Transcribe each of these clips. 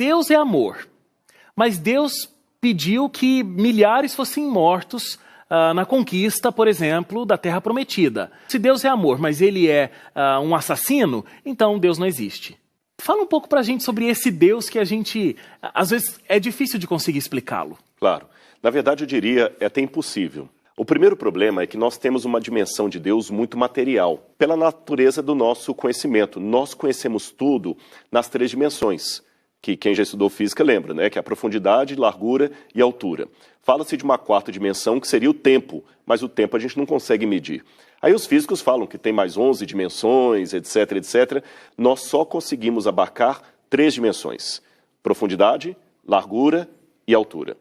Deus é amor, mas Deus pediu que milhares fossem mortos na conquista, por exemplo, da Terra Prometida. Se Deus é amor, mas ele é um assassino, então Deus não existe. Fala um pouco pra gente sobre esse Deus que a gente, às vezes, é difícil de conseguir explicá-lo. Claro. Na verdade, eu diria, é até impossível. O primeiro problema é que nós temos uma dimensão de Deus muito material, pela natureza do nosso conhecimento. Nós conhecemos tudo nas 3 dimensões, que quem já estudou física lembra, né? Que é a profundidade, largura e altura. Fala-se de uma 4ª dimensão, que seria o tempo, mas o tempo a gente não consegue medir. Aí os físicos falam que tem mais 11 dimensões, etc, etc. Nós só conseguimos abarcar 3 dimensões: profundidade, largura e altura.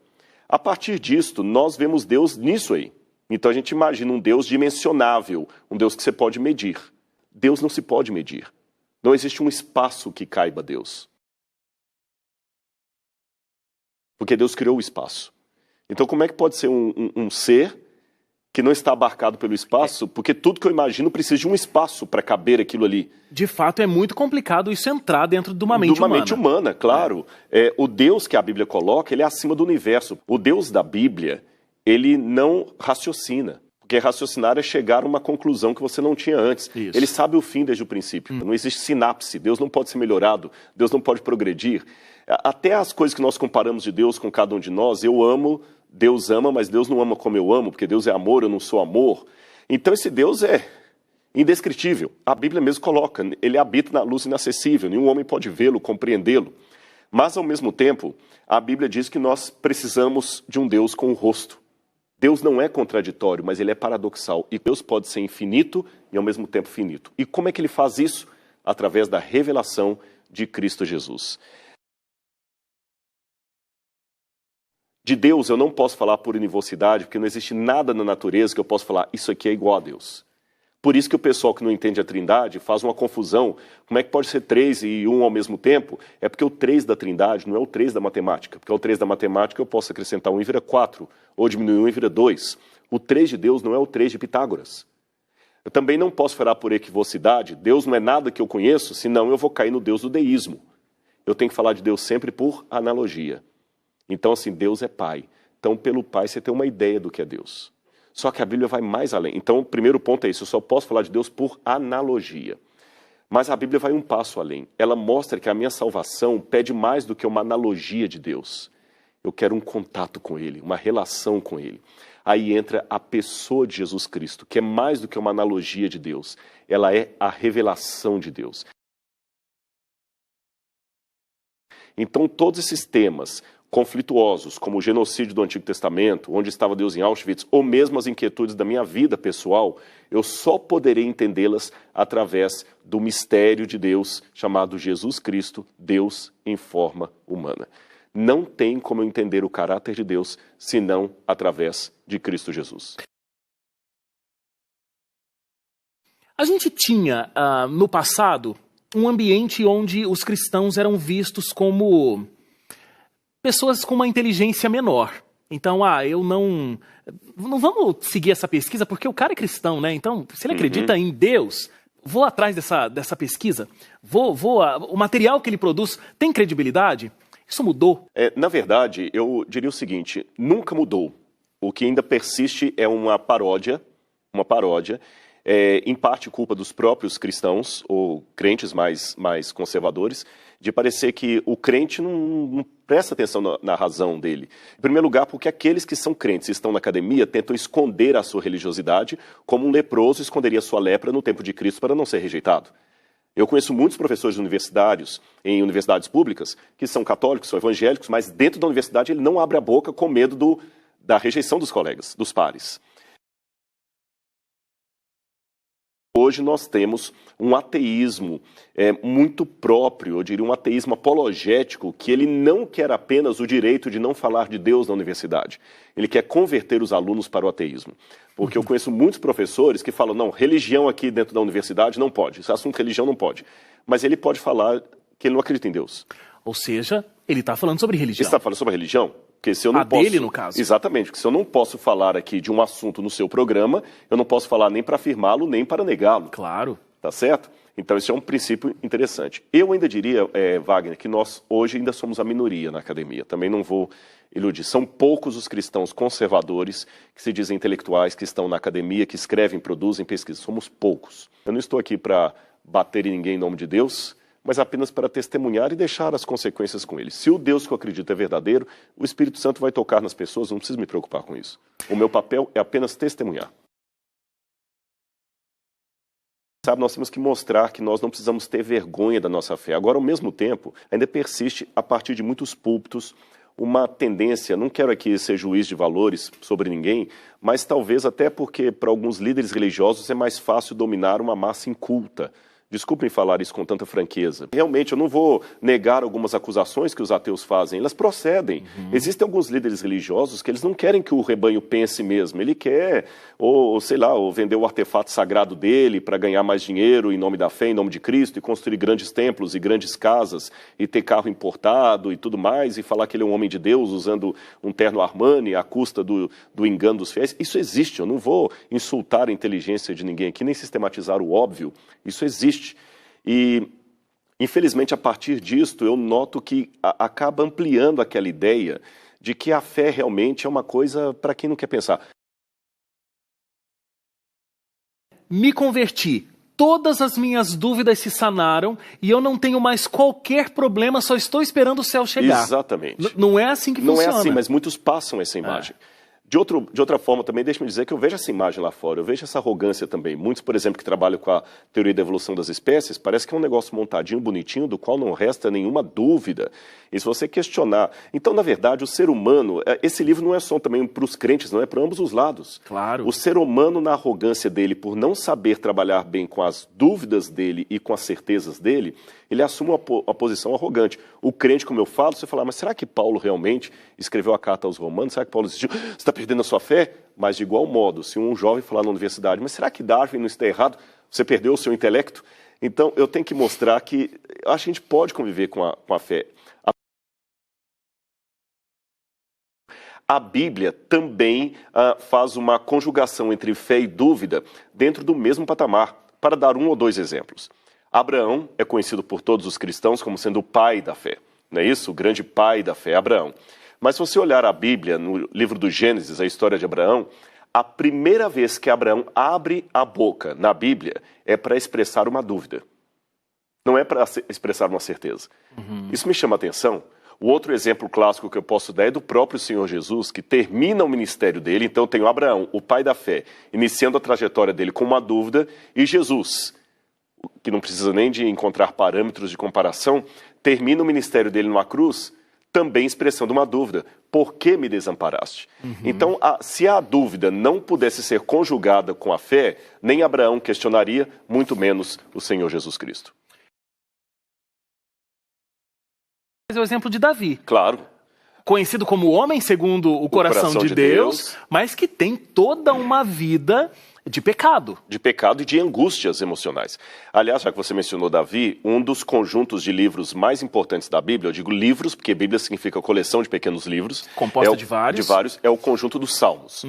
A partir disto, nós vemos Deus nisso aí. Então a gente imagina um Deus dimensionável, um Deus que você pode medir. Deus não se pode medir. Não existe um espaço que caiba Deus. Porque Deus criou o espaço. Então como é que pode ser um ser que não está abarcado pelo espaço? Porque tudo que eu imagino precisa de um espaço para caber aquilo ali. De fato, é muito complicado isso entrar dentro de uma mente humana. De uma mente humana, claro. O Deus que a Bíblia coloca, ele é acima do universo. O Deus da Bíblia, ele não raciocina. Porque raciocinar é chegar a uma conclusão que você não tinha antes. Isso. Ele sabe o fim desde o princípio. Não existe sinapse. Deus não pode ser melhorado. Deus não pode progredir. Até as coisas que nós comparamos de Deus com cada um de nós, eu amo, Deus ama, mas Deus não ama como eu amo, porque Deus é amor, eu não sou amor. Então esse Deus é indescritível. A Bíblia mesmo coloca, ele habita na luz inacessível, nenhum homem pode vê-lo, compreendê-lo. Mas ao mesmo tempo, a Bíblia diz que nós precisamos de um Deus com o rosto. Deus não é contraditório, mas ele é paradoxal. E Deus pode ser infinito e ao mesmo tempo finito. E como é que ele faz isso? Através da revelação de Cristo Jesus. De Deus eu não posso falar por univocidade, porque não existe nada na natureza que eu possa falar, isso aqui é igual a Deus. Por isso que o pessoal que não entende a Trindade faz uma confusão. Como é que pode ser 3 e 1 ao mesmo tempo? É porque o 3 da Trindade não é o 3 da matemática. Porque o 3 da matemática eu posso acrescentar 1 e vira 4, ou diminuir 1 e vira 2. O 3 de Deus não é o 3 de Pitágoras. Eu também não posso falar por equivocidade, Deus não é nada que eu conheço, senão eu vou cair no Deus do deísmo. Eu tenho que falar de Deus sempre por analogia. Então, assim, Deus é Pai. Então, pelo Pai, você tem uma ideia do que é Deus. Só que a Bíblia vai mais além. Então, o primeiro ponto é isso, eu só posso falar de Deus por analogia. Mas a Bíblia vai um passo além. Ela mostra que a minha salvação pede mais do que uma analogia de Deus. Eu quero um contato com Ele, uma relação com Ele. Aí entra a pessoa de Jesus Cristo, que é mais do que uma analogia de Deus. Ela é a revelação de Deus. Então, todos esses temas conflituosos, como o genocídio do Antigo Testamento, onde estava Deus em Auschwitz, ou mesmo as inquietudes da minha vida pessoal, eu só poderei entendê-las através do mistério de Deus, chamado Jesus Cristo, Deus em forma humana. Não tem como eu entender o caráter de Deus, senão através de Cristo Jesus. A gente tinha, no passado, um ambiente onde os cristãos eram vistos como pessoas com uma inteligência menor. Então, eu não vamos seguir essa pesquisa porque o cara é cristão, né? Então, se ele acredita em Deus, vou atrás dessa pesquisa, o material que ele produz tem credibilidade? Isso mudou? Na verdade, eu diria o seguinte, nunca mudou. O que ainda persiste é uma paródia, em parte culpa dos próprios cristãos, ou crentes mais conservadores, de parecer que o crente não presta atenção na razão dele. Em primeiro lugar, porque aqueles que são crentes e estão na academia tentam esconder a sua religiosidade, como um leproso esconderia sua lepra no tempo de Cristo para não ser rejeitado. Eu conheço muitos professores universitários, em universidades públicas, que são católicos, são evangélicos, mas dentro da universidade ele não abre a boca com medo da rejeição dos colegas, dos pares. Hoje nós temos um ateísmo muito próprio, eu diria um ateísmo apologético, que ele não quer apenas o direito de não falar de Deus na universidade. Ele quer converter os alunos para o ateísmo. Porque eu conheço muitos professores que falam, não, religião aqui dentro da universidade não pode, esse assunto de religião não pode. Mas ele pode falar que ele não acredita em Deus. Ou seja, ele está falando sobre religião. Ele está falando sobre a religião? Porque se eu não posso, dele, no caso. Exatamente, porque se eu não posso falar aqui de um assunto no seu programa, eu não posso falar nem para afirmá-lo, nem para negá-lo. Claro. tá certo? Então, esse é um princípio interessante. Eu ainda diria, Wagner, que nós hoje ainda somos a minoria na academia. Também não vou iludir. São poucos os cristãos conservadores que se dizem intelectuais, que estão na academia, que escrevem, produzem, pesquisam. Somos poucos. Eu não estou aqui para bater em ninguém em nome de Deus, mas apenas para testemunhar e deixar as consequências com ele. Se o Deus que eu acredito é verdadeiro, o Espírito Santo vai tocar nas pessoas, não preciso me preocupar com isso. O meu papel é apenas testemunhar. Sabe, nós temos que mostrar que nós não precisamos ter vergonha da nossa fé. Agora, ao mesmo tempo, ainda persiste, a partir de muitos púlpitos, uma tendência, não quero aqui ser juiz de valores sobre ninguém, mas talvez até porque para alguns líderes religiosos é mais fácil dominar uma massa inculta. Desculpem falar isso com tanta franqueza. Realmente, eu não vou negar algumas acusações que os ateus fazem, elas procedem. Existem alguns líderes religiosos que eles não querem que o rebanho pense mesmo. Ele quer, ou sei lá, ou vender o artefato sagrado dele para ganhar mais dinheiro em nome da fé, em nome de Cristo, e construir grandes templos e grandes casas, e ter carro importado e tudo mais, e falar que ele é um homem de Deus usando um terno Armani à custa do engano dos fiéis. Isso existe, eu não vou insultar a inteligência de ninguém aqui, nem sistematizar o óbvio. Isso existe. E, infelizmente, a partir disto, eu noto que acaba ampliando aquela ideia de que a fé realmente é uma coisa para quem não quer pensar. Me converti, todas as minhas dúvidas se sanaram e eu não tenho mais qualquer problema, só estou esperando o céu chegar. Exatamente. Não é assim que funciona. Não é assim, mas muitos passam essa imagem. De outra forma também, deixe-me dizer que eu vejo essa imagem lá fora, eu vejo essa arrogância também. Muitos, por exemplo, que trabalham com a teoria da evolução das espécies, parece que é um negócio montadinho, bonitinho, do qual não resta nenhuma dúvida. E se você questionar... Então, na verdade, o ser humano... Esse livro não é só também para os crentes, não é para ambos os lados. Claro. O ser humano, na arrogância dele, por não saber trabalhar bem com as dúvidas dele e com as certezas dele, ele assume uma posição arrogante. O crente, como eu falo, você fala, mas será que Paulo realmente escreveu a carta aos Romanos? Será que Paulo existiu? Você está perdendo a sua fé? Mas de igual modo, se um jovem falar na universidade, mas será que Darwin não está errado? Você perdeu o seu intelecto? Então, eu tenho que mostrar que a gente pode conviver com a fé. A Bíblia também faz uma conjugação entre fé e dúvida dentro do mesmo patamar. Para dar um ou dois exemplos. Abraão é conhecido por todos os cristãos como sendo o pai da fé. Não é isso? O grande pai da fé, Abraão. Mas se você olhar a Bíblia, no livro do Gênesis, a história de Abraão, a primeira vez que Abraão abre a boca na Bíblia é para expressar uma dúvida. Não é para expressar uma certeza. Isso me chama a atenção. O outro exemplo clássico que eu posso dar é do próprio Senhor Jesus, que termina o ministério dele. Então, tem o Abraão, o pai da fé, iniciando a trajetória dele com uma dúvida, e Jesus, que não precisa nem de encontrar parâmetros de comparação, termina o ministério dele numa cruz, também expressando uma dúvida. Por que me desamparaste? Então, se a dúvida não pudesse ser conjugada com a fé, nem Abraão questionaria, muito menos o Senhor Jesus Cristo. É o exemplo de Davi. Claro. Conhecido como homem segundo o coração de Deus, mas que tem toda uma vida de pecado. De pecado e de angústias emocionais. Aliás, já que você mencionou Davi, um dos conjuntos de livros mais importantes da Bíblia, eu digo livros, porque Bíblia significa coleção de pequenos livros. Composta de vários. De vários, é o conjunto dos Salmos.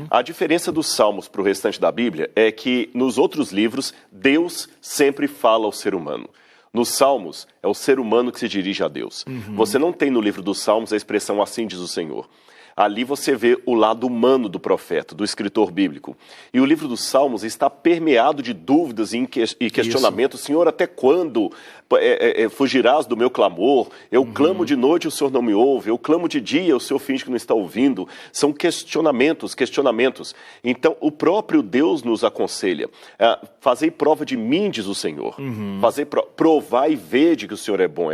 A diferença dos Salmos para o restante da Bíblia é que nos outros livros, Deus sempre fala ao ser humano. Nos Salmos, é o ser humano que se dirige a Deus. Você não tem no livro dos Salmos a expressão assim diz o Senhor. Ali você vê o lado humano do profeta, do escritor bíblico. E o livro dos Salmos está permeado de dúvidas e questionamentos. Isso. Senhor, até quando fugirás do meu clamor? Eu clamo de noite, o Senhor não me ouve. Eu clamo de dia, o Senhor finge que não está ouvindo. São questionamentos. Então, o próprio Deus nos aconselha. Fazei prova de mim, diz o Senhor. Provai e vede que o Senhor é bom.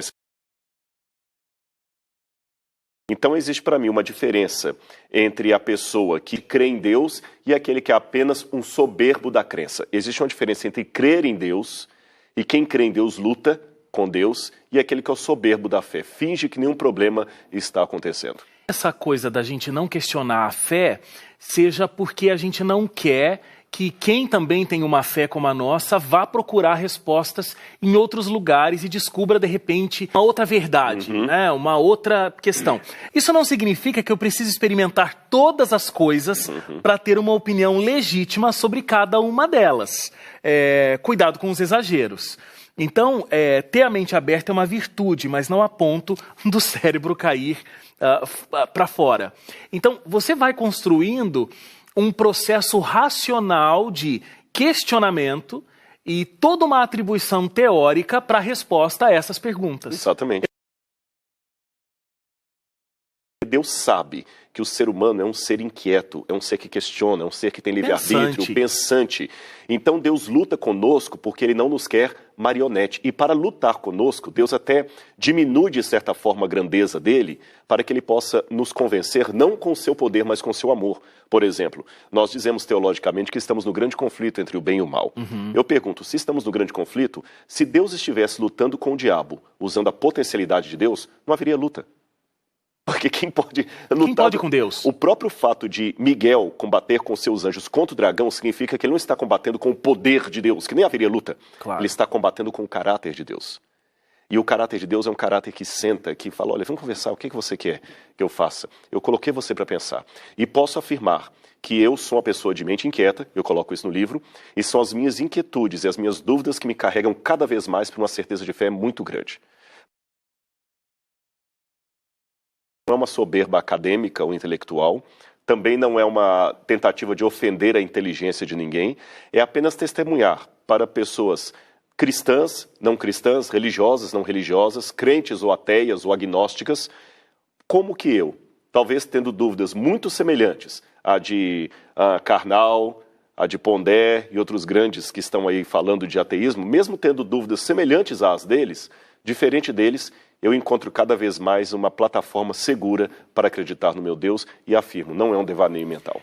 Então existe para mim uma diferença entre a pessoa que crê em Deus e aquele que é apenas um soberbo da crença. Existe uma diferença entre crer em Deus e quem crê em Deus luta com Deus e aquele que é o soberbo da fé. Finge que nenhum problema está acontecendo. Essa coisa da gente não questionar a fé seja porque a gente não quer que quem também tem uma fé como a nossa vá procurar respostas em outros lugares e descubra, de repente, uma outra verdade, né? Uma outra questão. Isso não significa que eu precise experimentar todas as coisas para ter uma opinião legítima sobre cada uma delas. Cuidado com os exageros. Então, ter a mente aberta é uma virtude, mas não a ponto do cérebro cair para fora. Então, você vai construindo um processo racional de questionamento e toda uma atribuição teórica para a resposta a essas perguntas. Exatamente. Deus sabe que o ser humano é um ser inquieto, é um ser que questiona, é um ser que tem livre-arbítrio, pensante. Então Deus luta conosco porque Ele não nos quer marionete. E para lutar conosco, Deus até diminui de certa forma a grandeza dele para que Ele possa nos convencer, não com o seu poder, mas com o seu amor. Por exemplo, nós dizemos teologicamente que estamos no grande conflito entre o bem e o mal. Eu pergunto, se estamos no grande conflito, se Deus estivesse lutando com o diabo, usando a potencialidade de Deus, não haveria luta. Porque quem pode lutar... Quem pode com Deus? O próprio fato de Miguel combater com seus anjos contra o dragão significa que ele não está combatendo com o poder de Deus, que nem haveria luta. Claro. Ele está combatendo com o caráter de Deus. E o caráter de Deus é um caráter que senta, que fala, olha, vamos conversar, o que você quer que eu faça? Eu coloquei você para pensar. E posso afirmar que eu sou uma pessoa de mente inquieta, eu coloco isso no livro, e são as minhas inquietudes e as minhas dúvidas que me carregam cada vez mais para uma certeza de fé muito grande. Não é uma soberba acadêmica ou intelectual, também não é uma tentativa de ofender a inteligência de ninguém, é apenas testemunhar para pessoas cristãs, não cristãs, religiosas, não religiosas, crentes ou ateias ou agnósticas, como que eu, talvez tendo dúvidas muito semelhantes à de Karnal, a de Pondé e outros grandes que estão aí falando de ateísmo, mesmo tendo dúvidas semelhantes às deles, diferente deles, eu encontro cada vez mais uma plataforma segura para acreditar no meu Deus e afirmo, não é um devaneio mental.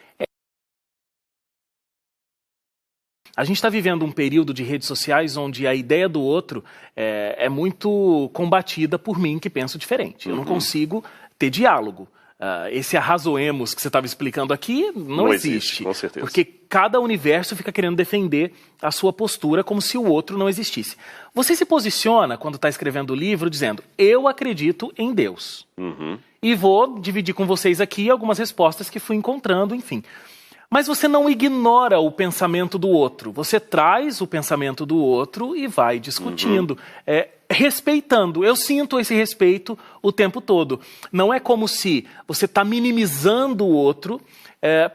A gente está vivendo um período de redes sociais onde a ideia do outro é muito combatida por mim, que penso diferente. Eu não consigo ter diálogo. Esse arrazoemos que você estava explicando aqui não existe. Com certeza. Porque cada universo fica querendo defender a sua postura como se o outro não existisse. Você se posiciona, quando está escrevendo o livro, dizendo, eu acredito em Deus. E vou dividir com vocês aqui algumas respostas que fui encontrando, enfim. Mas você não ignora o pensamento do outro. Você traz o pensamento do outro e vai discutindo, respeitando. Eu sinto esse respeito o tempo todo. Não é como se você está minimizando o outro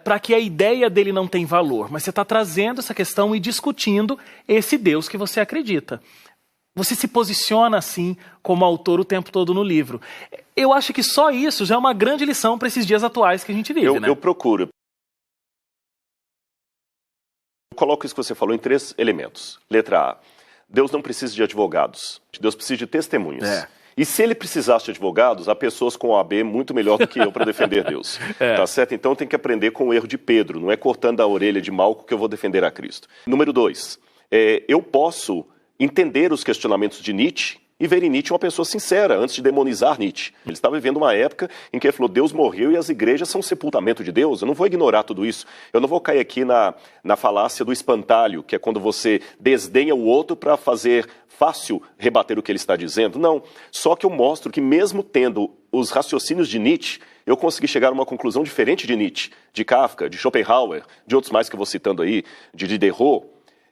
para que a ideia dele não tem valor. Mas você está trazendo essa questão e discutindo esse Deus que você acredita. Você se posiciona assim como autor o tempo todo no livro. Eu acho que só isso já é uma grande lição para esses dias atuais que a gente vive, né? Eu procuro. Eu coloco isso que você falou em 3 elementos. Letra A. Deus não precisa de advogados. Deus precisa de testemunhas. E se ele precisasse de advogados, há pessoas com OAB muito melhor do que eu para defender Deus. Tá certo? Então tem que aprender com o erro de Pedro. Não é cortando a orelha de Malco que eu vou defender a Cristo. Número 2. Eu posso entender os questionamentos de Nietzsche e ver em Nietzsche uma pessoa sincera, antes de demonizar Nietzsche. Ele estava vivendo uma época em que ele falou, Deus morreu e as igrejas são o sepultamento de Deus. Eu não vou ignorar tudo isso. Eu não vou cair aqui na falácia do espantalho, que é quando você desdenha o outro para fazer fácil rebater o que ele está dizendo. Não, só que eu mostro que mesmo tendo os raciocínios de Nietzsche, eu consegui chegar a uma conclusão diferente de Nietzsche, de Kafka, de Schopenhauer, de outros mais que eu vou citando aí, de Diderot.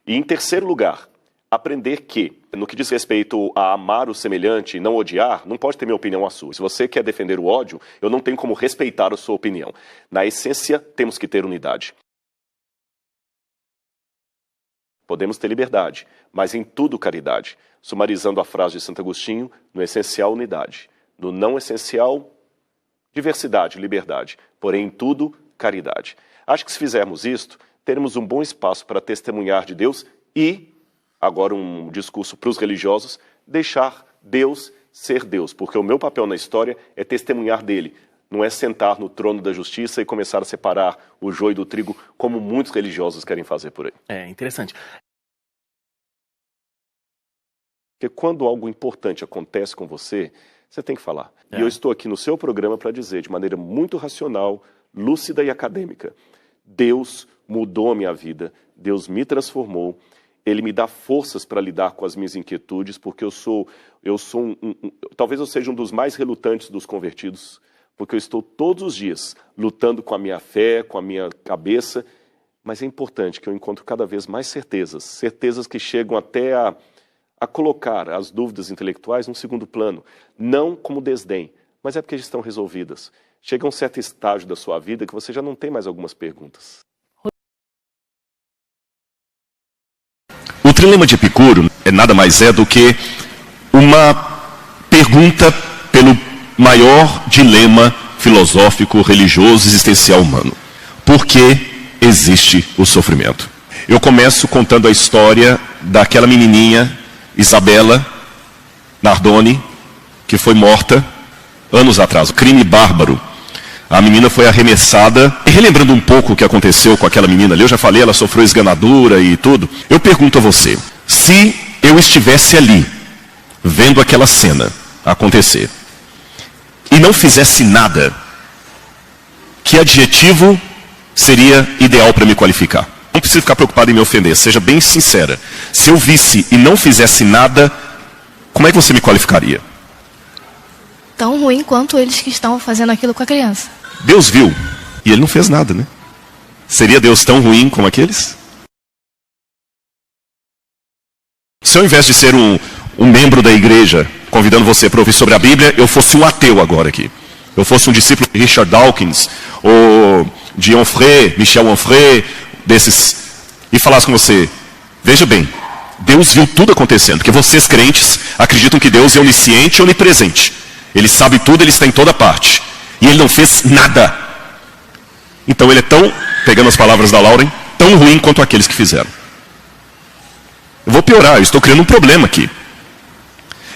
E em terceiro lugar, aprender que, no que diz respeito a amar o semelhante e não odiar, não pode ter minha opinião a sua. Se você quer defender o ódio, eu não tenho como respeitar a sua opinião. Na essência, temos que ter unidade. Podemos ter liberdade, mas em tudo caridade. Sumarizando a frase de Santo Agostinho, no essencial, unidade. No não essencial, diversidade, liberdade. Porém, em tudo, caridade. Acho que se fizermos isto, teremos um bom espaço para testemunhar de Deus e, agora um discurso para os religiosos, deixar Deus ser Deus. Porque o meu papel na história é testemunhar dele. Não é sentar no trono da justiça e começar a separar o joio do trigo, como muitos religiosos querem fazer por aí. É interessante. Porque quando algo importante acontece com você, você tem que falar. E eu estou aqui no seu programa para dizer, de maneira muito racional, lúcida e acadêmica, Deus mudou a minha vida, Deus me transformou, Ele me dá forças para lidar com as minhas inquietudes, porque talvez eu seja um dos mais relutantes dos convertidos, porque eu estou todos os dias lutando com a minha fé, com a minha cabeça, mas é importante que eu encontre cada vez mais certezas que chegam até a colocar as dúvidas intelectuais num segundo plano, não como desdém, mas é porque já estão resolvidas. Chega um certo estágio da sua vida que você já não tem mais algumas perguntas. O trilema de Epicuro nada mais é do que uma pergunta pelo maior dilema filosófico, religioso, existencial humano. Por que existe o sofrimento? Eu começo contando a história daquela menininha, Isabela Nardoni, que foi morta anos atrás. Um crime bárbaro. A menina foi arremessada. E relembrando um pouco o que aconteceu com aquela menina ali, eu já falei, ela sofreu esganadura e tudo. Eu pergunto a você, se eu estivesse ali, vendo aquela cena acontecer, e não fizesse nada, que adjetivo seria ideal para me qualificar? Não precisa ficar preocupado em me ofender, seja bem sincera. Se eu visse e não fizesse nada, como é que você me qualificaria? Tão ruim quanto eles que estão fazendo aquilo com a criança. Deus viu, e ele não fez nada, né? Seria Deus tão ruim como aqueles? Se ao invés de ser um membro da igreja, convidando você para ouvir sobre a Bíblia, eu fosse um ateu agora aqui. Eu fosse um discípulo de Richard Dawkins, ou de Onfray, Michel Onfray, desses, e falasse com você, veja bem, Deus viu tudo acontecendo, porque vocês crentes acreditam que Deus é onisciente e onipresente. Ele sabe tudo, ele está em toda parte. E ele não fez nada. Então ele é tão, pegando as palavras da Lauren, tão ruim quanto aqueles que fizeram. Eu vou piorar, eu estou criando um problema aqui.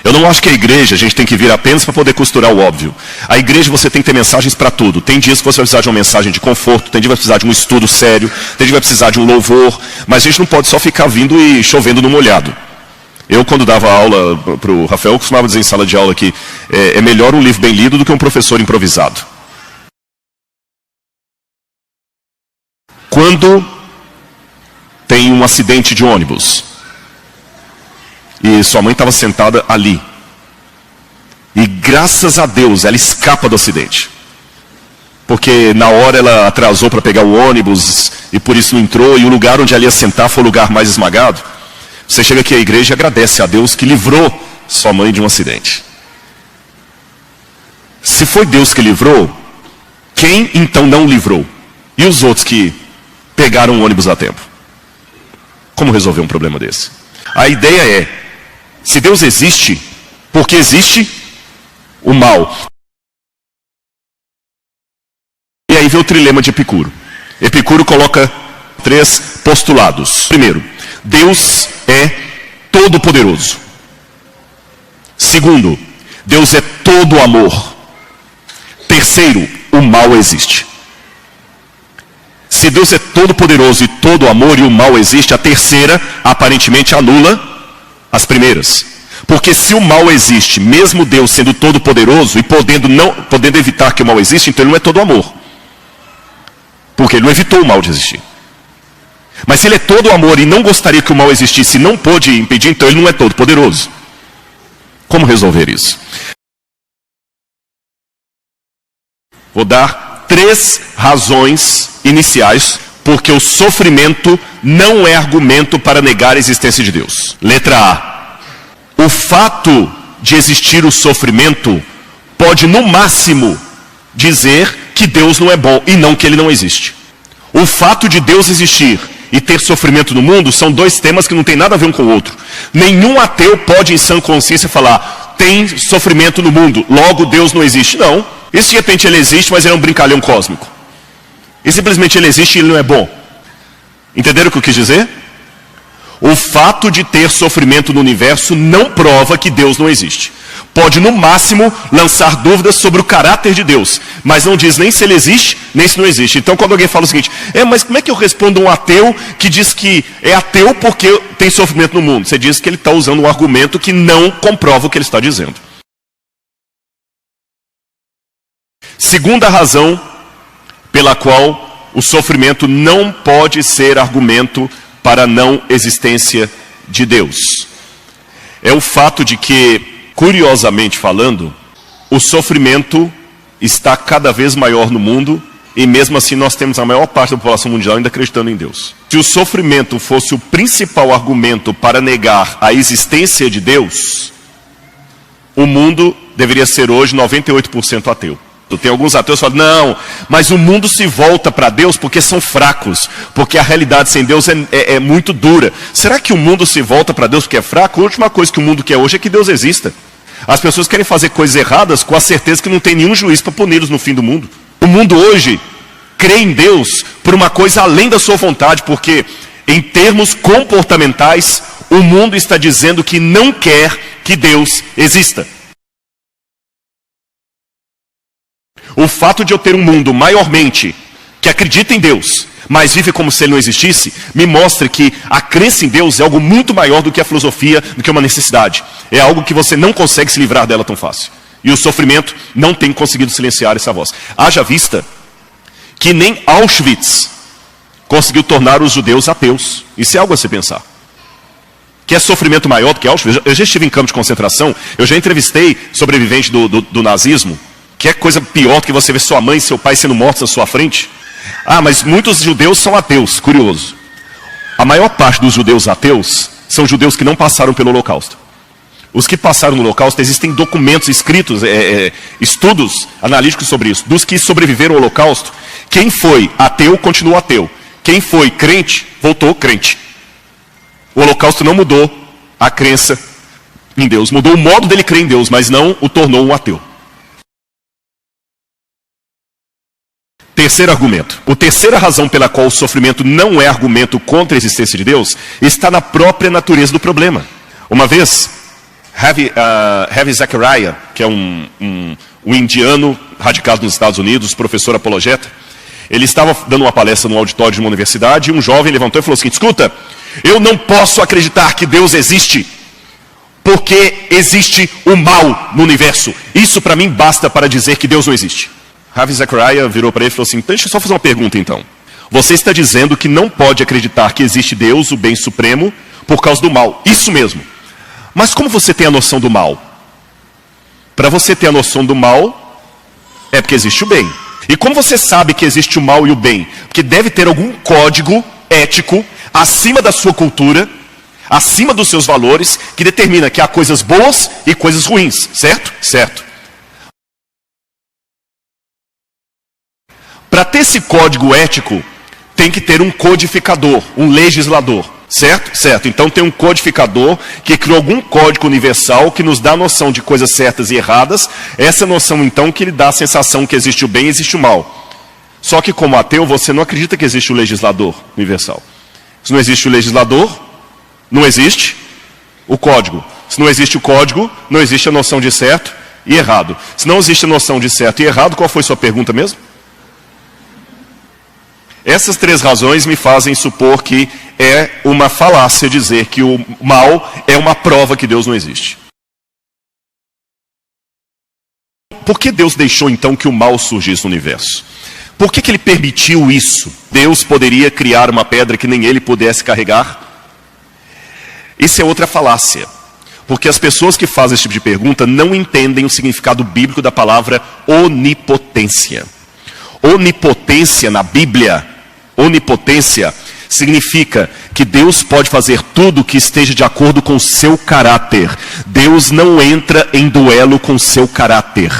Eu não acho que a igreja, a gente tem que vir apenas para poder costurar o óbvio. A igreja você tem que ter mensagens para tudo. Tem dias que você vai precisar de uma mensagem de conforto, tem dia que vai precisar de um estudo sério, tem dia que vai precisar de um louvor, mas a gente não pode só ficar vindo e chovendo no molhado. Eu, quando dava aula para o Rafael, costumava dizer em sala de aula que é melhor um livro bem lido do que um professor improvisado. Quando tem um acidente de ônibus, e sua mãe estava sentada ali, e graças a Deus ela escapa do acidente, porque na hora ela atrasou para pegar o ônibus, e por isso não entrou, e o lugar onde ela ia sentar foi o lugar mais esmagado. Você chega aqui à igreja e agradece a Deus que livrou sua mãe de um acidente. Se foi Deus que livrou, quem então não livrou? E os outros que pegaram o ônibus a tempo? Como resolver um problema desse? A ideia é, se Deus existe, porque existe o mal. E aí vem o trilema de Epicuro. Epicuro coloca 3 postulados. Primeiro, Deus é todo-poderoso. Segundo, Deus é todo amor. Terceiro, o mal existe. Se Deus é todo-poderoso e todo amor e o mal existe, a terceira aparentemente anula as primeiras. Porque se o mal existe, mesmo Deus sendo todo-poderoso e podendo evitar que o mal exista, então ele não é todo amor. Porque ele não evitou o mal de existir. Mas se ele é todo amor e não gostaria que o mal existisse e não pôde impedir, então ele não é todo poderoso. Como resolver isso? Vou dar 3 razões iniciais porque o sofrimento não é argumento para negar a existência de Deus. Letra A. O fato de existir o sofrimento pode no máximo dizer que Deus não é bom e não que ele não existe. O fato de Deus existir e ter sofrimento no mundo são 2 temas que não tem nada a ver um com o outro. Nenhum ateu pode em sã consciência falar, tem sofrimento no mundo, logo Deus não existe. Não. E se de repente ele existe, mas ele é um brincalhão cósmico? E simplesmente ele existe e ele não é bom? Entenderam o que eu quis dizer? O fato de ter sofrimento no universo não prova que Deus não existe. Pode, no máximo, lançar dúvidas sobre o caráter de Deus, mas não diz nem se ele existe, nem se não existe. Então, quando alguém fala o seguinte, mas como é que eu respondo a um ateu que diz que é ateu porque tem sofrimento no mundo? Você diz que ele está usando um argumento que não comprova o que ele está dizendo. Segunda razão pela qual o sofrimento não pode ser argumento para a não existência de Deus. É o fato de que, curiosamente falando, o sofrimento está cada vez maior no mundo, e mesmo assim nós temos a maior parte da população mundial ainda acreditando em Deus. Se o sofrimento fosse o principal argumento para negar a existência de Deus, o mundo deveria ser hoje 98% ateu. Tem alguns ateus que falam, não, mas o mundo se volta para Deus porque são fracos, porque a realidade sem Deus é muito dura. Será que o mundo se volta para Deus porque é fraco? A última coisa que o mundo quer hoje é que Deus exista. As pessoas querem fazer coisas erradas com a certeza que não tem nenhum juiz para puni-los no fim do mundo. O mundo hoje crê em Deus por uma coisa além da sua vontade, porque em termos comportamentais, o mundo está dizendo que não quer que Deus exista. O fato de eu ter um mundo maiormente que acredita em Deus, mas vive como se ele não existisse, me mostra que a crença em Deus é algo muito maior do que a filosofia, do que uma necessidade. É algo que você não consegue se livrar dela tão fácil. E o sofrimento não tem conseguido silenciar essa voz. Haja vista que nem Auschwitz conseguiu tornar os judeus ateus. Isso é algo a se pensar. Que é sofrimento maior do que Auschwitz? Eu já estive em campo de concentração, eu já entrevistei sobrevivente do nazismo. Que é coisa pior do que você ver sua mãe e seu pai sendo mortos na sua frente? Ah, mas muitos judeus são ateus. Curioso. A maior parte dos judeus ateus são judeus que não passaram pelo Holocausto. Os que passaram no Holocausto, existem documentos escritos, estudos analíticos sobre isso. Dos que sobreviveram ao Holocausto, quem foi ateu, continua ateu. Quem foi crente, voltou crente. O Holocausto não mudou a crença em Deus. Mudou o modo dele crer em Deus, mas não o tornou um ateu. Terceiro argumento. A terceira razão pela qual o sofrimento não é argumento contra a existência de Deus está na própria natureza do problema. Uma vez, Ravi Zachariah, que é um indiano radicado nos Estados Unidos, professor apologeta, ele estava dando uma palestra no auditório de uma universidade e um jovem levantou e falou o seguinte: escuta, eu não posso acreditar que Deus existe porque existe o mal no universo. Isso para mim basta para dizer que Deus não existe. Ravi Zachariah virou para ele e falou assim: deixa eu só fazer uma pergunta então. Você está dizendo que não pode acreditar que existe Deus, o bem supremo, por causa do mal. Isso mesmo. Mas como você tem a noção do mal? Para você ter a noção do mal, é porque existe o bem. E como você sabe que existe o mal e o bem? Porque deve ter algum código ético acima da sua cultura, acima dos seus valores, que determina que há coisas boas e coisas ruins. Certo? Certo. Para ter esse código ético, tem que ter um codificador, um legislador. Certo? Certo. Então tem um codificador que criou algum código universal que nos dá a noção de coisas certas e erradas. Essa noção, então, que lhe dá a sensação que existe o bem e existe o mal. Só que, como ateu, você não acredita que existe o legislador universal. Se não existe o legislador, não existe o código. Se não existe o código, não existe a noção de certo e errado. Se não existe a noção de certo e errado, qual foi sua pergunta mesmo? Essas três razões me fazem supor que é uma falácia dizer que o mal é uma prova que Deus não existe. Por que Deus deixou então que o mal surgisse no universo? Por que ele permitiu isso? Deus poderia criar uma pedra que nem ele pudesse carregar? Isso é outra falácia. Porque as pessoas que fazem esse tipo de pergunta não entendem o significado bíblico da palavra onipotência. Onipotência na Bíblia, onipotência significa que Deus pode fazer tudo que esteja de acordo com o seu caráter. Deus não entra em duelo com o seu caráter.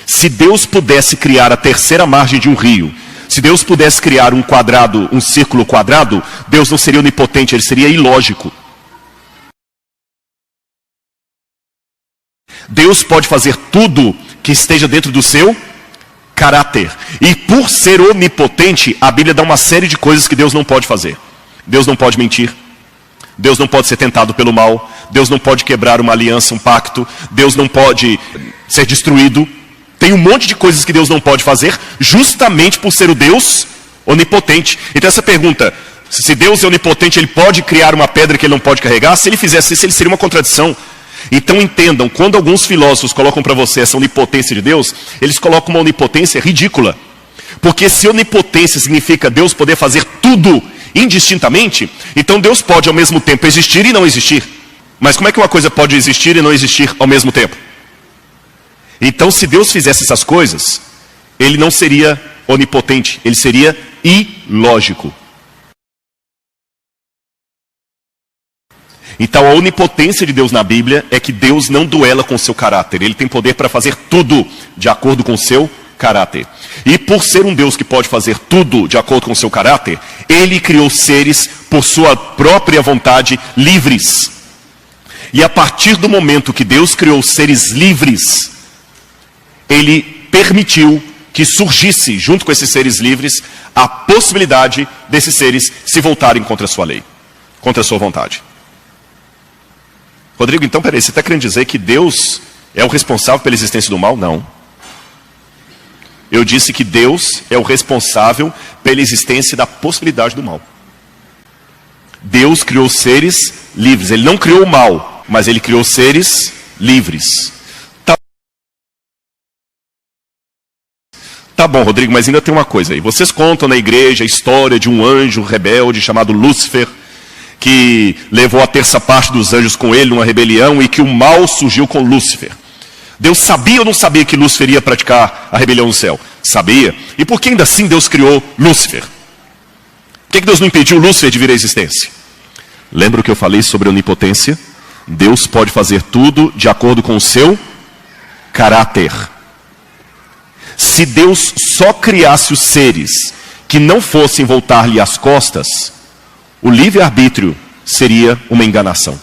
Se Deus pudesse criar a terceira margem de um rio, se Deus pudesse criar um quadrado, um círculo quadrado, Deus não seria onipotente, ele seria ilógico. Deus pode fazer tudo que esteja dentro do seu caráter. E por ser onipotente, a Bíblia dá uma série de coisas que Deus não pode fazer. Deus não pode mentir. Deus não pode ser tentado pelo mal. Deus não pode quebrar uma aliança, um pacto. Deus não pode ser destruído. Tem um monte de coisas que Deus não pode fazer, justamente por ser o Deus onipotente. Então essa pergunta, se Deus é onipotente, ele pode criar uma pedra que ele não pode carregar? Se ele fizesse isso, ele seria uma contradição. Então entendam, quando alguns filósofos colocam para você essa onipotência de Deus, eles colocam uma onipotência ridícula. Porque se onipotência significa Deus poder fazer tudo indistintamente, então Deus pode ao mesmo tempo existir e não existir. Mas como é que uma coisa pode existir e não existir ao mesmo tempo? Então, se Deus fizesse essas coisas, ele não seria onipotente, ele seria ilógico. Então, a onipotência de Deus na Bíblia é que Deus não duela com o seu caráter. Ele tem poder para fazer tudo de acordo com o seu caráter. E por ser um Deus que pode fazer tudo de acordo com o seu caráter, ele criou seres por sua própria vontade livres. E a partir do momento que Deus criou seres livres, ele permitiu que surgisse, junto com esses seres livres, a possibilidade desses seres se voltarem contra a sua lei, contra a sua vontade. Rodrigo, então, peraí, você está querendo dizer que Deus é o responsável pela existência do mal? Não. Eu disse que Deus é o responsável pela existência da possibilidade do mal. Deus criou seres livres. Ele não criou o mal, mas ele criou seres livres. Tá bom, Rodrigo, mas ainda tem uma coisa aí. Vocês contam na igreja a história de um anjo rebelde chamado Lúcifer, que levou a terça parte dos anjos com ele numa rebelião e que o mal surgiu com Lúcifer. Deus sabia ou não sabia que Lúcifer ia praticar a rebelião no céu? Sabia. E por que ainda assim Deus criou Lúcifer? Por que Deus não impediu Lúcifer de vir à existência? Lembra o que eu falei sobre a onipotência? Deus pode fazer tudo de acordo com o seu caráter. Se Deus só criasse os seres que não fossem voltar-lhe as costas, o livre-arbítrio seria uma enganação.